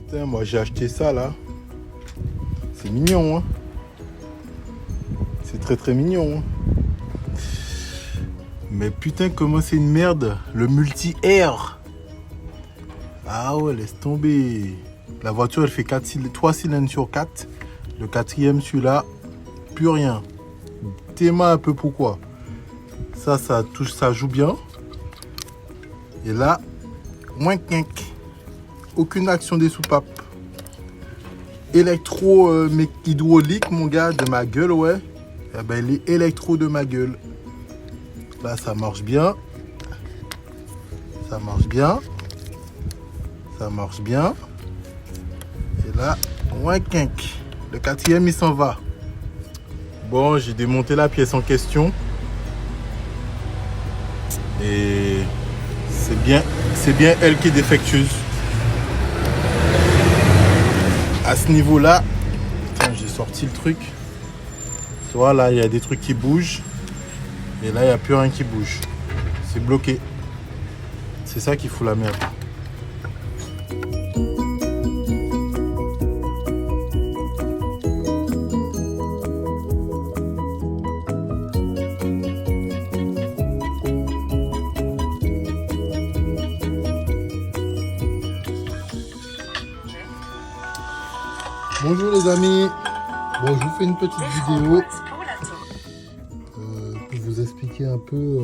Putain, moi j'ai acheté ça là. C'est mignon, hein. C'est très très mignon, hein. Mais putain, comment c'est une merde. Le multi-air. Ah ouais, laisse tomber. La voiture, elle fait 3 cylindres sur 4. Le quatrième, celui-là, plus rien. Théma un peu pourquoi. Ça touche, ça joue bien. Et là, moins quinq. Aucune action des soupapes. Électro hydraulique, mon gars, de ma gueule, ouais. Eh ben, il est électro de ma gueule. Là, ça marche bien. Ça marche bien. Ça marche bien. Et là, moins quinq. Le quatrième, il s'en va. Bon, j'ai démonté la pièce en question. Et c'est bien elle qui est défectueuse. À ce niveau-là, j'ai sorti le truc. Tu vois, là, il y a des trucs qui bougent. Et là, il n'y a plus rien qui bouge. C'est bloqué. C'est ça qui fout la merde. Bonjour les amis. Bon, je vous fais une petite vidéo pour vous expliquer un peu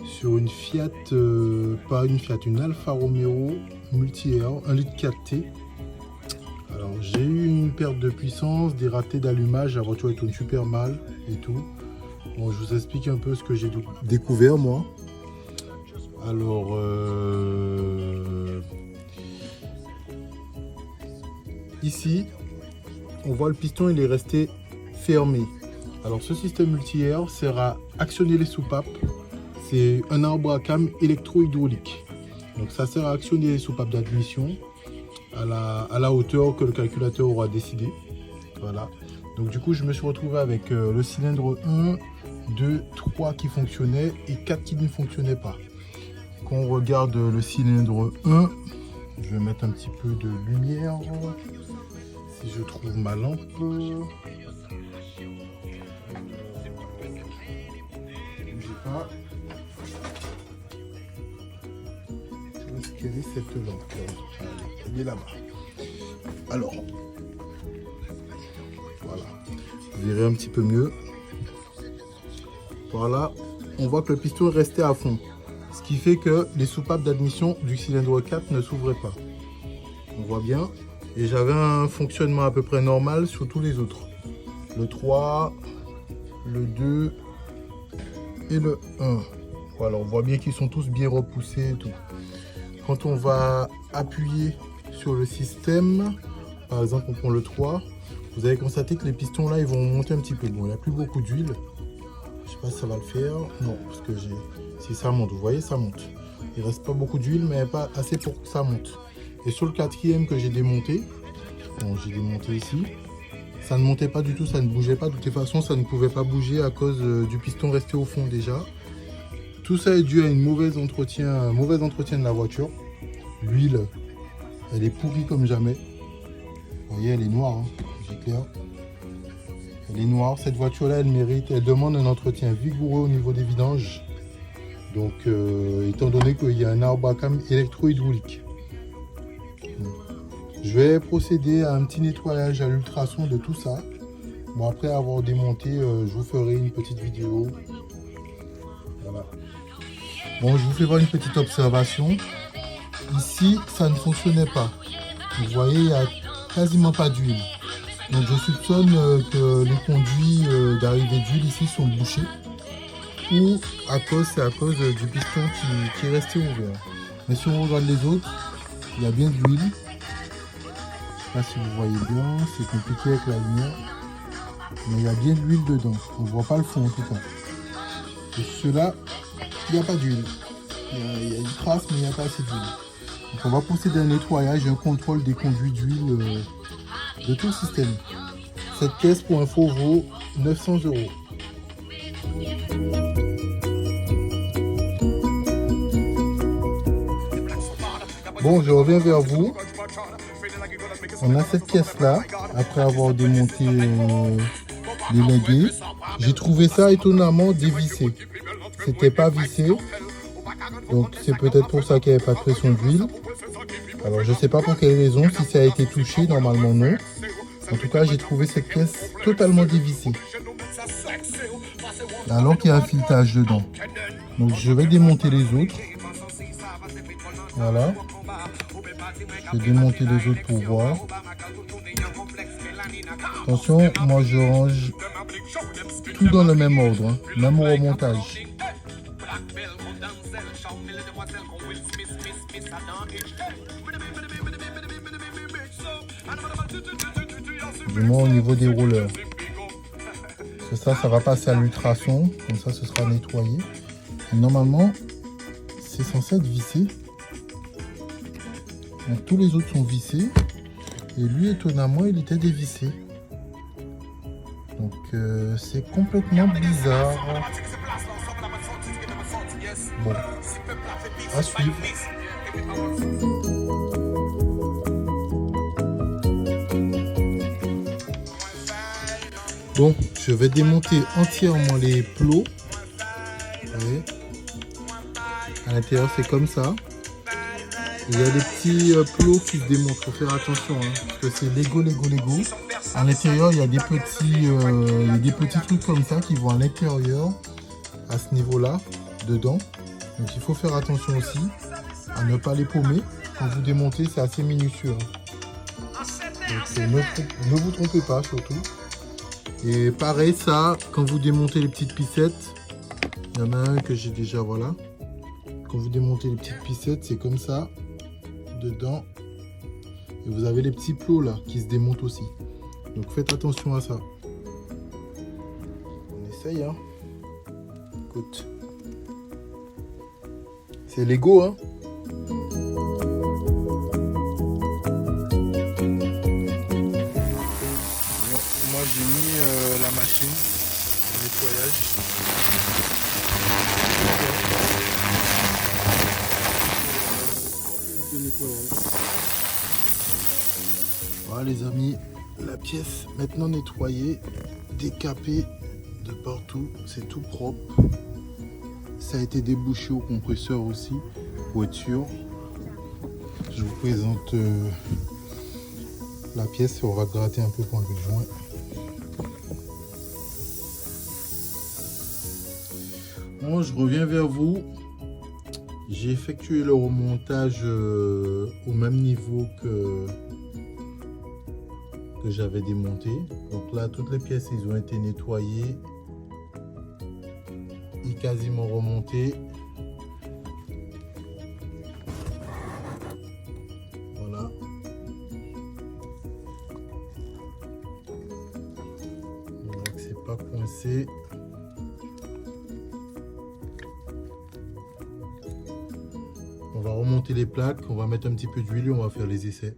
sur une Fiat, pas une Fiat, une Alfa Romeo multi-air, 1,4 litre 4T. Alors j'ai eu une perte de puissance, des ratés d'allumage, la voiture tourne super mal et tout. Bon, je vous explique un peu ce que j'ai découvert moi. Alors ici, on voit le piston, il est resté fermé. Alors ce système multi-air sert à actionner les soupapes. C'est un arbre à cam électro-hydraulique. Donc ça sert à actionner les soupapes d'admission à la hauteur que le calculateur aura décidé. Voilà. Donc du coup, je me suis retrouvé avec le cylindre 1, 2, 3 qui fonctionnait et 4 qui ne fonctionnaient pas. Quand on regarde le cylindre 1, je vais mettre un petit peu de lumière. Si je trouve ma lampe. Bougez pas. Où est-ce qu'elle est cette lampe? Elle est là-bas. Alors, voilà. Vous verrez un petit peu mieux. Voilà. On voit que le piston est resté à fond. Ce qui fait que les soupapes d'admission du cylindre 4 ne s'ouvraient pas. On voit bien. Et j'avais un fonctionnement à peu près normal sur tous les autres. Le 3, le 2 et le 1. Voilà, on voit bien qu'ils sont tous bien repoussés et tout. Quand on va appuyer sur le système, par exemple on prend le 3, vous allez constater que les pistons là ils vont monter un petit peu. Bon, il n'y a plus beaucoup d'huile. Je sais pas si ça va le faire. Non, parce que si ça monte, vous voyez, ça monte. Il reste pas beaucoup d'huile, mais pas assez pour que ça monte. Et sur le quatrième que j'ai démonté, bon, j'ai démonté ici, ça ne montait pas du tout, ça ne bougeait pas. De toute façon, ça ne pouvait pas bouger à cause du piston resté au fond déjà. Tout ça est dû à un mauvais entretien de la voiture. L'huile, elle est pourrie comme jamais. Vous voyez, elle est noire, hein, c'est clair. Elle est noire. Cette voiture-là, elle demande un entretien vigoureux au niveau des vidanges. Donc, étant donné qu'il y a un arbre à cam électro-hydraulique. Je vais procéder à un petit nettoyage à l'ultrason de tout ça. Bon, après avoir démonté, je vous ferai une petite vidéo. Voilà. Bon, je vous fais voir une petite observation. Ici, ça ne fonctionnait pas. Vous voyez, il n'y a quasiment pas d'huile. Donc, je soupçonne que les conduits d'arrivée d'huile ici sont bouchés. Ou c'est à cause du piston qui est resté ouvert. Mais si on regarde les autres, il y a bien de l'huile. Je ne sais pas si vous voyez bien, c'est compliqué avec la lumière. Mais il y a bien de l'huile dedans. On ne voit pas le fond en tout cas. Et ceux-là, il n'y a pas d'huile. Il y a une trace, mais il n'y a pas assez d'huile. Donc on va procéder à un nettoyage et un contrôle des conduits d'huile de tout le système. Cette pièce pour info vaut 900 €. Bon, je reviens vers vous. On a cette pièce-là, après avoir démonté les leggings. J'ai trouvé ça étonnamment dévissé. C'était pas vissé. Donc c'est peut-être pour ça qu'il n'y avait pas de pression d'huile. Alors je sais pas pour quelle raison, si ça a été touché, normalement non. En tout cas, j'ai trouvé cette pièce totalement dévissée. Alors qu'il y a un filetage dedans. Donc je vais démonter les autres. Voilà. Je vais démonter les autres pour voir. Attention, moi je range tout dans le même ordre, hein, même au remontage. Du moins au niveau des rouleurs. Parce que ça va passer à l'ultrason, comme ça ce sera nettoyé. Et normalement, c'est censé être vissé. Donc, tous les autres sont vissés. Et lui, étonnamment, il était dévissé. Donc c'est complètement bizarre. Bon, à suivre. Bon, je vais démonter entièrement les plots. Vous voyez, à l'intérieur c'est comme ça. Il y a des petits plots qui se démontent, faut faire attention, hein, parce que c'est Lego. À l'intérieur, il y a des petits trucs comme ça qui vont à l'intérieur, à ce niveau-là, dedans. Donc il faut faire attention aussi à ne pas les paumer. Quand vous démontez, c'est assez minutieux. Donc ne vous trompez pas surtout. Et pareil, ça, quand vous démontez les petites pissettes, il y en a un que j'ai déjà, voilà. Quand vous démontez les petites pissettes, c'est comme ça, dedans. Et vous avez les petits plots là, qui se démontent aussi. Donc faites attention à ça. On essaye, hein. Écoute. C'est Lego, hein. Moi j'ai mis la machine de nettoyage. Voilà les amis, la pièce maintenant nettoyée, décapée de partout, c'est tout propre. Ça a été débouché au compresseur aussi, pour être sûr. Je vous présente la pièce et on va gratter un peu pour enlever le joint. Bon, je reviens vers vous. J'ai effectué le remontage au même niveau que j'avais démonté. Donc là, toutes les pièces, ils ont été nettoyées et quasiment remontées. Voilà. On voit que c'est pas coincé. On va remonter les plaques, on va mettre un petit peu d'huile et on va faire les essais.